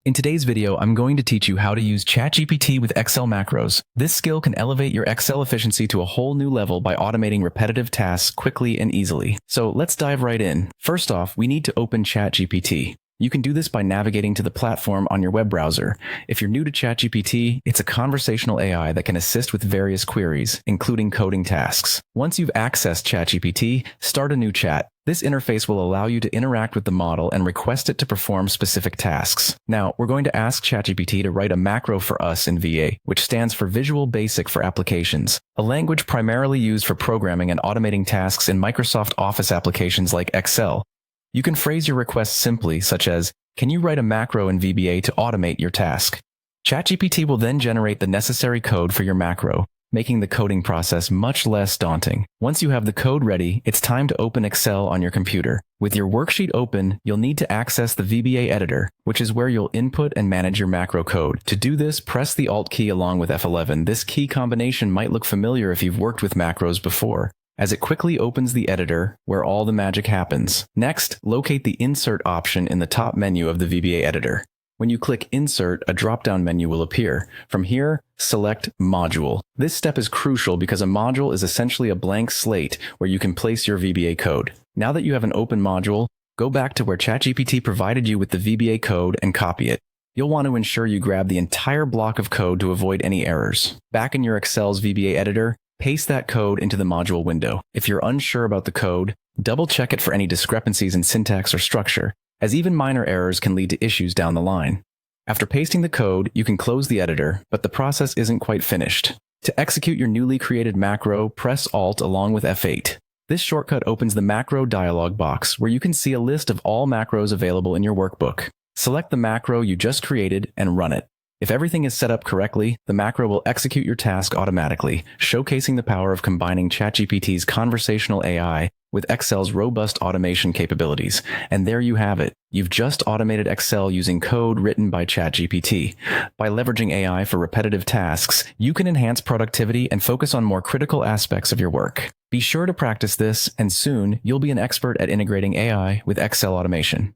In today's video, I'm going to teach you how to use Chatgpt with Excel macros. This skill can elevate your Excel efficiency to a whole new level by automating repetitive tasks quickly and easily. So let's dive right in. First off, we need to open Chatgpt. You can do this by navigating to the platform on your web browser. If you're new to Chatgpt, it's a conversational AI that can assist with various queries, including coding tasks. Once you've accessed Chatgpt, start a new chat. This interface will allow you to interact with the model and request it to perform specific tasks. Now, we're going to ask Chatgpt to write a macro for us in VA, which stands for Visual Basic for Applications, a language primarily used for programming and automating tasks in Microsoft Office applications like Excel. You can phrase your request simply, such as, "Can you write a macro in VBA to automate your task?" Chatgpt will then generate the necessary code for your macro, making the coding process much less daunting. Once you have the code ready, it's time to open Excel on your computer. With your worksheet open, you'll need to access the VBA editor, which is where you'll input and manage your macro code. To do this, press the Alt key along with F11. This key combination might look familiar if you've worked with macros before, as it quickly opens the editor where all the magic happens. Next, locate the Insert option in the top menu of the VBA editor. When you click Insert, a drop-down menu will appear. From here, select Module. This step is crucial because a module is essentially a blank slate where you can place your VBA code. Now that you have an open module, go back to where Chatgpt provided you with the VBA code and copy it. You'll want to ensure you grab the entire block of code to avoid any errors. Back in your Excel's VBA editor, paste that code into the module window. If you're unsure about the code, double-check it for any discrepancies in syntax or structure, as even minor errors can lead to issues down the line. After pasting the code, you can close the editor, but the process isn't quite finished. To execute your newly created macro, press Alt along with F8. This shortcut opens the macro dialog box where you can see a list of all macros available in your workbook. Select the macro you just created and run it. If everything is set up correctly, the macro will execute your task automatically, showcasing the power of combining Chatgpt's conversational AI with Excel's robust automation capabilities. And there you have it. You've just automated Excel using code written by Chatgpt. By leveraging AI for repetitive tasks, you can enhance productivity and focus on more critical aspects of your work. Be sure to practice this, and soon you'll be an expert at integrating AI with Excel automation.